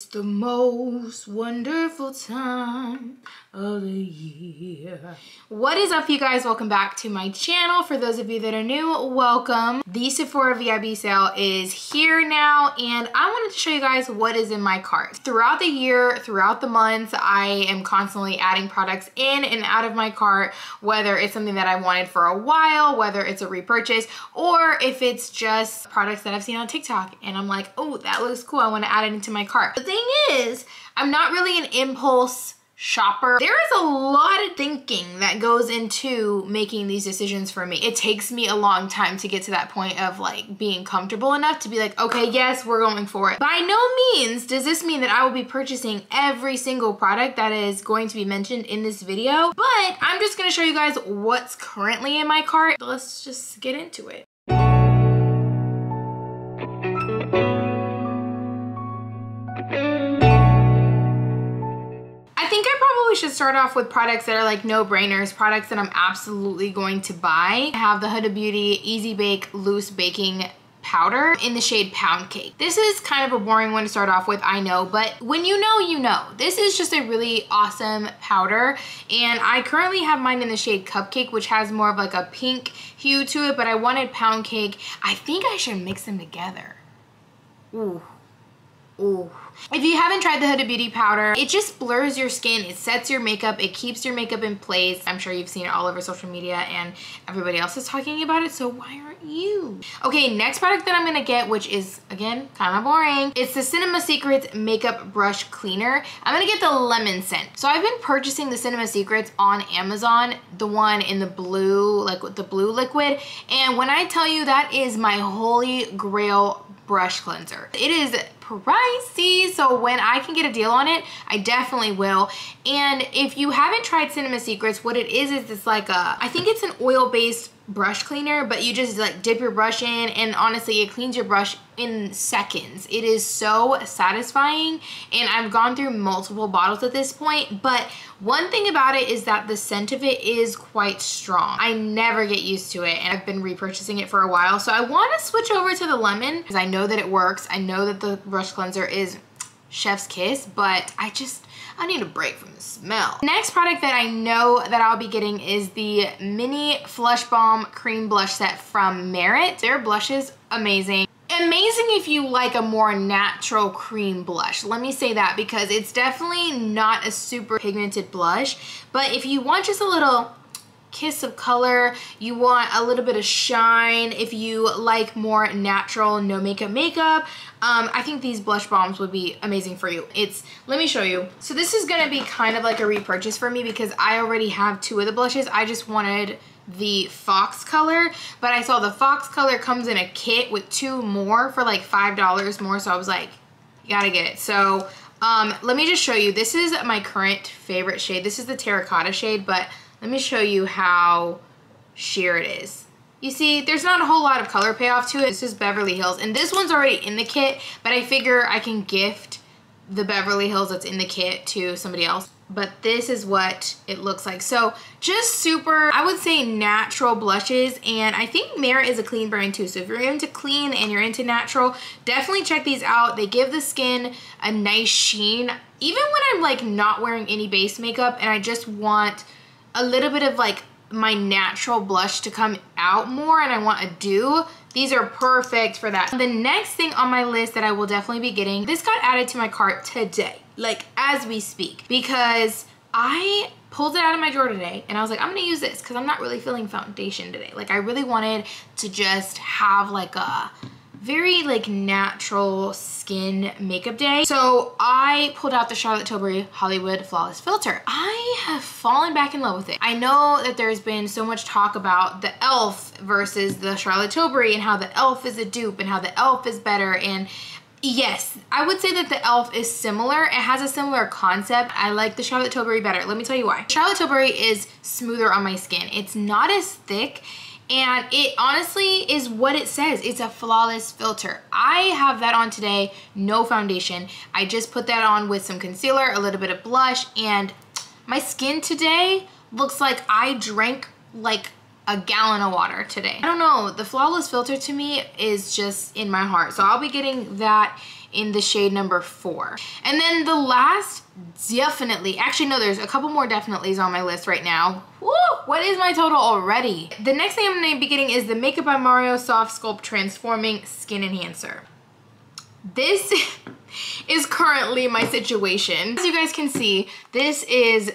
It's the most wonderful time of the year. What is up, you guys? Welcome back to my channel. For those of you that are new, welcome. The Sephora VIB sale is here now, and I wanted to show you guys what is in my cart. Throughout the year, throughout the months, I am constantly adding products in and out of my cart, whether it's something that I wanted for a while, whether it's a repurchase, or if it's just products that I've seen on TikTok and I'm like, oh, that looks cool, I want to add it into my cart. The thing is, I'm not really an impulse shopper. There is a lot of thinking that goes into making these decisions for me. It takes me a long time to get to that point of like being comfortable enough to be like, okay, yes, we're going for it. By no means does this mean that I will be purchasing every single product that is going to be mentioned in this video, but I'm just gonna show you guys what's currently in my cart. Let's just get into it. We should start off with products that are like no-brainers, products that I'm absolutely going to buy. I have the Huda Beauty Easy Bake Loose Baking Powder in the shade Pound Cake. This is kind of a boring one to start off with, I know, but when you know, you know. This is just a really awesome powder, and I currently have mine in the shade Cupcake, which has more of like a pink hue to it, but I wanted Pound Cake. I think I should mix them together. Ooh. Ooh. If you haven't tried the Huda Beauty powder, it just blurs your skin, it sets your makeup, it keeps your makeup in place. I'm sure you've seen it all over social media and everybody else is talking about it, so why aren't you? Okay, next product that I'm gonna get, which is, again, kind of boring. It's the Cinema Secrets Makeup Brush Cleaner. I'm gonna get the lemon scent. So I've been purchasing the Cinema Secrets on Amazon, the one in the blue, like with the blue liquid, and when I tell you that is my holy grail brush cleanser. It is pricey, so when I can get a deal on it, I definitely will. And if you haven't tried Cinema Secrets, what it is it's like a, I think it's an oil-based brush cleaner, but you just like dip your brush in, and honestly, it cleans your brush in seconds. It is so satisfying, and I've gone through multiple bottles at this point, but one thing about it is that the scent of it is quite strong. I never get used to it, and I've been repurchasing it for a while, so I want to switch over to the lemon because I know that it works. I know that the brush cleanser is chef's kiss, but I need a break from the smell. Next product that I know that I'll be getting is the Mini Flush Balm Cream Blush Set from Meritt. Their blush is amazing. Amazing if you like a more natural cream blush. Let me say that because it's definitely not a super pigmented blush, but if you want just a little kiss of color, you want a little bit of shine, if you like more natural, no makeup, I think these blush balms would be amazing for you. Let me show you. So this is gonna be kind of like a repurchase for me because I already have two of the blushes. I just wanted the Fox color, but I saw the Fox color comes in a kit with two more for like $5 more, so I was like, you gotta get it. So let me just show you. This is my current favorite shade. This is the terracotta shade, but let me show you how sheer it is. You see, there's not a whole lot of color payoff to it. This is Beverly Hills, and this one's already in the kit, but I figure I can gift the Beverly Hills that's in the kit to somebody else. But this is what it looks like. So just super, I would say, natural blushes, and I think Meritt is a clean brand too. So if you're into clean and you're into natural, definitely check these out. They give the skin a nice sheen. Even when I'm like not wearing any base makeup and I just want a little bit of like my natural blush to come out more and I want a dew, these are perfect for that. The next thing on my list that I will definitely be getting, this got added to my cart today, like as we speak, because I pulled it out of my drawer today and I was like, I'm gonna use this because I'm not really feeling foundation today. Like I really wanted to just have like a very like natural skin makeup day. So I pulled out the Charlotte Tilbury Hollywood Flawless Filter. I have fallen back in love with it. I know that there's been so much talk about the e.l.f. versus the Charlotte Tilbury and how the e.l.f. is a dupe and how the e.l.f. is better, and yes, I would say that the e.l.f. is similar. It has a similar concept. I like the Charlotte Tilbury better. Let me tell you why. Charlotte Tilbury is smoother on my skin. It's not as thick, and it honestly is what it says. It's a flawless filter. I have that on today, no foundation. I just put that on with some concealer, a little bit of blush, and my skin today looks like I drank like a gallon of water today. I don't know, the flawless filter to me is just in my heart. So I'll be getting that in the shade number 4. And then the last, definitely, actually no, there's a couple more definitelys on my list right now. Woo, what is my total already? The next thing I'm gonna be getting is the Makeup by Mario Soft Sculpt Transforming Skin Enhancer. This is currently my situation. As you guys can see, this is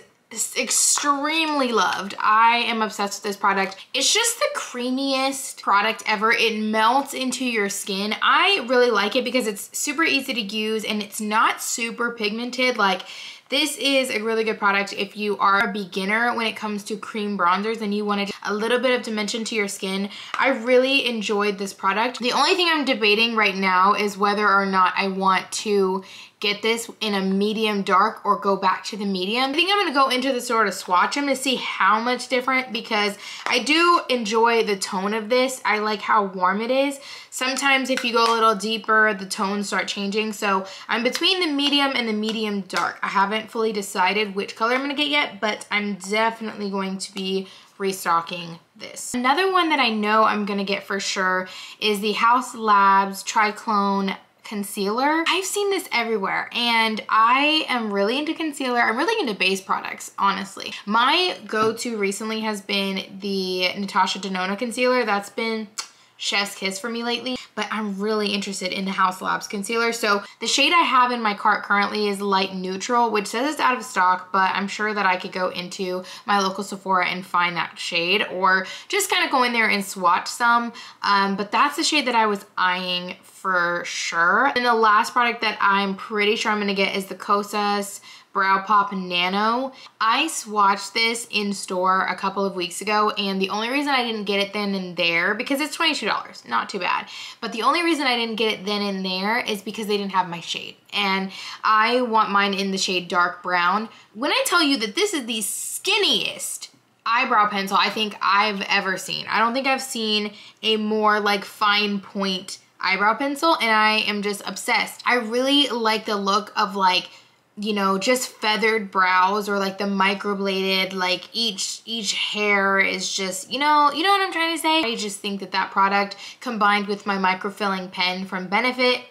extremely loved. I am obsessed with this product. It's just the creamiest product ever. It melts into your skin. I really like it because it's super easy to use and it's not super pigmented. Like, this is a really good product if you are a beginner when it comes to cream bronzers and you wanted a little bit of dimension to your skin. I really enjoyed this product. The only thing I'm debating right now is whether or not I want to get this in a medium dark or go back to the medium. I think I'm gonna go into the store to swatch them to see how much different, because I do enjoy the tone of this. I like how warm it is. Sometimes if you go a little deeper, the tones start changing. So I'm between the medium and the medium dark. I haven't fully decided which color I'm gonna get yet, but I'm definitely going to be restocking this. Another one that I know I'm gonna get for sure is the Haus Labs Triclone Concealer. I've seen this everywhere and I am really into concealer. I'm really into base products, honestly. My go-to recently has been the Natasha Denona concealer. That's been chef's kiss for me lately, but I'm really interested in the Haus Labs concealer. So the shade I have in my cart currently is light neutral, which says it's out of stock, but I'm sure that I could go into my local Sephora and find that shade, or just kind of go in there and swatch some. But that's the shade that I was eyeing for sure. And the last product that I'm pretty sure I'm gonna get is the Kosas Brow Pop Nano. I swatched this in store a couple of weeks ago, and the only reason I didn't get it then and there, because it's $22, not too bad, but the only reason I didn't get it then and there is because they didn't have my shade, and I want mine in the shade dark brown. When I tell you that this is the skinniest eyebrow pencil I think I've ever seen. I don't think I've seen a more like fine point eyebrow pencil, and I am just obsessed. I really like the look of, like, you know, just feathered brows, or like the microbladed, like each hair is just, you know what I'm trying to say? I just think that that product combined with my microfilling pen from Benefit,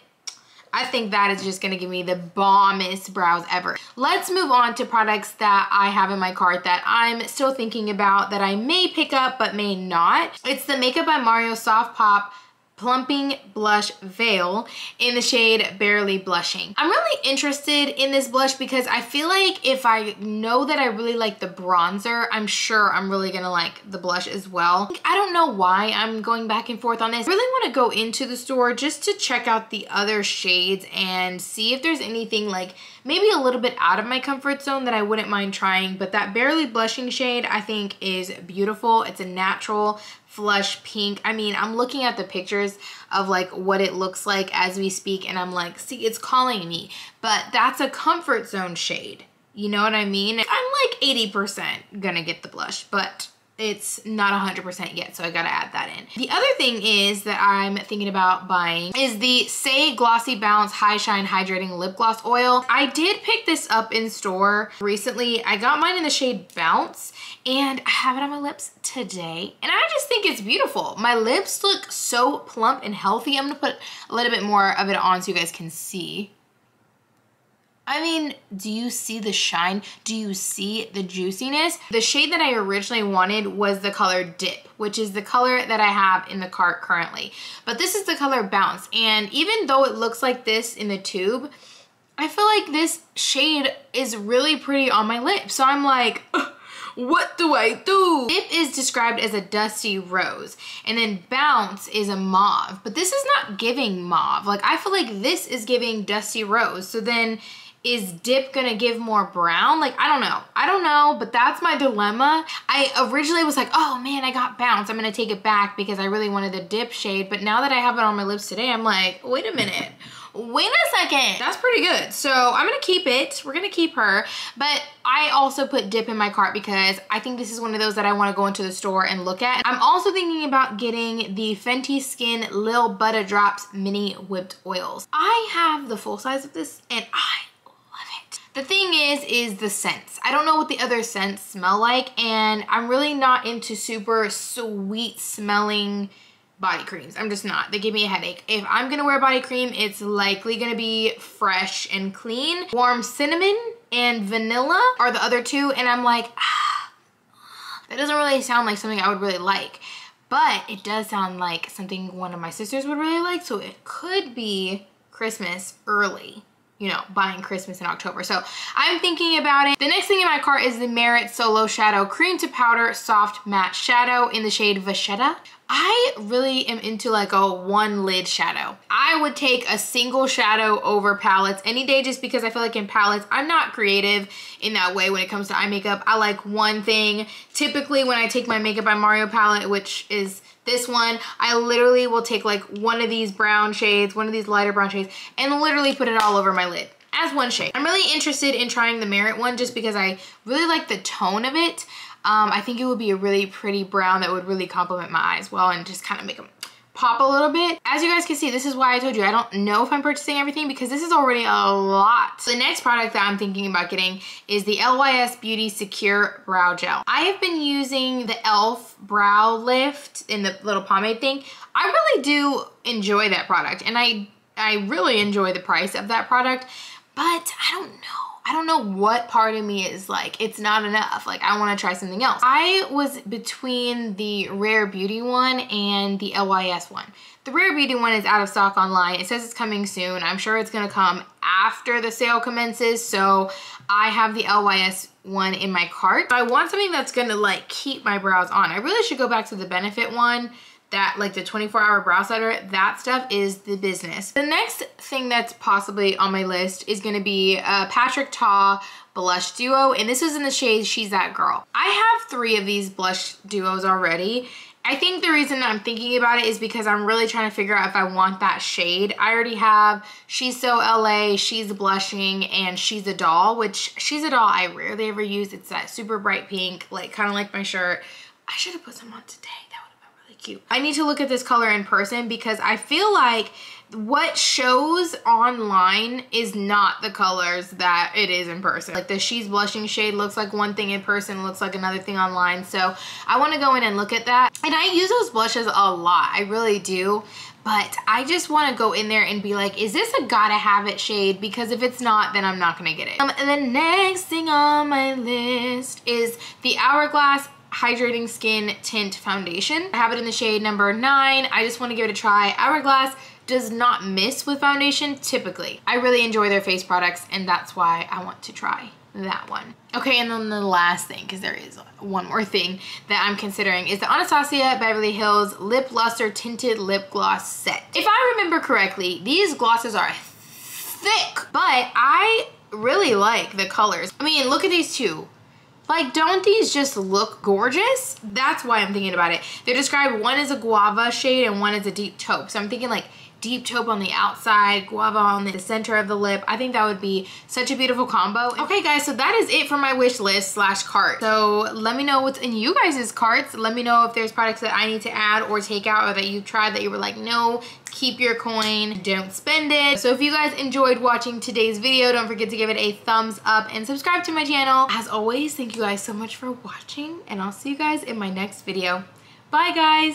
I think that is just gonna give me the bombest brows ever. Let's move on to products that I have in my cart that I'm still thinking about, that I may pick up but may not. It's the Makeup by Mario Soft Pop Plumping Blush Veil in the shade Barely Blushing. I'm really interested in this blush because I feel like if I know that I really like the bronzer, I'm sure I'm really gonna like the blush as well. I don't know why I'm going back and forth on this. I really want to go into the store just to check out the other shades and see if there's anything like maybe a little bit out of my comfort zone that I wouldn't mind trying. But that Barely Blushing shade I think is beautiful. It's a natural flush pink. I mean, I'm looking at the pictures of like what it looks like as we speak, and I'm like, see, it's calling me. But that's a comfort zone shade. You know what I mean? I'm like 80% gonna get the blush, but it's not 100% yet, so I gotta add that in. The other thing is that I'm thinking about buying is the Say Glossy Bounce High Shine Hydrating Lip Gloss Oil. I did pick this up in store recently. I got mine in the shade Bounce, and I have it on my lips today, and I just think it's beautiful. My lips look so plump and healthy. I'm gonna put a little bit more of it on so you guys can see. I mean, do you see the shine? Do you see the juiciness? The shade that I originally wanted was the color Dip, which is the color that I have in the cart currently. But this is the color Bounce, and even though it looks like this in the tube, I feel like this shade is really pretty on my lips. So I'm like, what do I do? Dip is described as a dusty rose, and then Bounce is a mauve, but this is not giving mauve. Like, I feel like this is giving dusty rose. So then is Dip gonna give more brown? Like, I don't know, but that's my dilemma. I originally was like, oh man, I got Bounce, I'm gonna take it back because I really wanted the Dip shade, but now that I have it on my lips today, I'm like, wait a minute. Wait a second, that's pretty good. So I'm gonna keep it, we're gonna keep her, but I also put Dip in my cart because I think this is one of those that I wanna go into the store and look at. I'm also thinking about getting the Fenty Skin Lil Butter Drops Mini Whipped Oils. I have the full size of this and I love it. The thing is the scents. I don't know what the other scents smell like, and I'm really not into super sweet smelling body creams. I'm just not. They give me a headache. If I'm gonna wear body cream, it's likely gonna be fresh and clean. Warm cinnamon and vanilla are the other two, and I'm like, that doesn't really sound like something I would really like, but it does sound like something one of my sisters would really like, so it could be Christmas early. You know, buying Christmas in October. So I'm thinking about it. The next thing in my cart is the Meritt Solo Shadow Cream to Powder Soft Matte Shadow in the shade Vachetta. I really am into like a one lid shadow. I would take a single shadow over palettes any day, just because I feel like in palettes, I'm not creative in that way when it comes to eye makeup. I like one thing. Typically when I take my Makeup by Mario palette, which is this one, I literally will take like one of these brown shades, one of these lighter brown shades, and literally put it all over my lid as one shade. I'm really interested in trying the Meritt one just because I really like the tone of it. I think it would be a really pretty brown that would really complement my eyes well and just kind of make them pop a little bit. As you guys can see, this is why I told you I don't know if I'm purchasing everything, because this is already a lot. So the next product that I'm thinking about getting is the LYS Beauty Secure Brow Gel. I have been using the e.l.f. Brow Lift in the little pomade thing. I really do enjoy that product, and I really enjoy the price of that product, but I don't know. I don't know what part of me is like, it's not enough. Like, I want to try something else. I was between the Rare Beauty one and the LYS one. The Rare Beauty one is out of stock online. It says it's coming soon. I'm sure it's going to come after the sale commences. So I have the LYS one in my cart. I want something that's going to like keep my brows on. I really should go back to the Benefit one. That, like the 24-hour brow setter, that stuff is the business. The next thing that's possibly on my list is gonna be a Patrick Ta blush duo, and this is in the shade She's That Girl. I have 3 of these blush duos already. I think the reason that I'm thinking about it is because I'm really trying to figure out if I want that shade. I already have She's So LA, She's Blushing, and She's a Doll, which She's a Doll I rarely ever use. It's that super bright pink, like kind of like my shirt. I should have put some on today. Cute. I need to look at this color in person because I feel like what shows online is not the colors that it is in person. Like the She's Blushing shade looks like one thing in person, looks like another thing online. So I want to go in and look at that. And I use those blushes a lot. I really do. But I just want to go in there and be like, is this a gotta have it shade? Because if it's not, then I'm not going to get it. And the next thing on my list is the Hourglass Hydrating Skin Tint Foundation. I have it in the shade number 9. I just want to give it a try. Hourglass does not miss with foundation typically. I really enjoy their face products, and that's why I want to try that one. Okay, and then the last thing, because there is one more thing that I'm considering, is the Anastasia Beverly Hills Lip Luster Tinted Lip Gloss Set. If I remember correctly, these glosses are thick, but I really like the colors. I mean, look at these two. Like, don't these just look gorgeous? That's why I'm thinking about it. They're described, one is a guava shade and one is a deep taupe. So I'm thinking like deep taupe on the outside, guava on the center of the lip. I think that would be such a beautiful combo. Okay guys, so that is it for my wish list / cart. So let me know what's in you guys' carts. Let me know if there's products that I need to add or take out, or that you tried that you were like, no, keep your coin, don't spend it. So if you guys enjoyed watching today's video, don't forget to give it a thumbs up and subscribe to my channel. As always, thank you guys so much for watching, and I'll see you guys in my next video. Bye guys.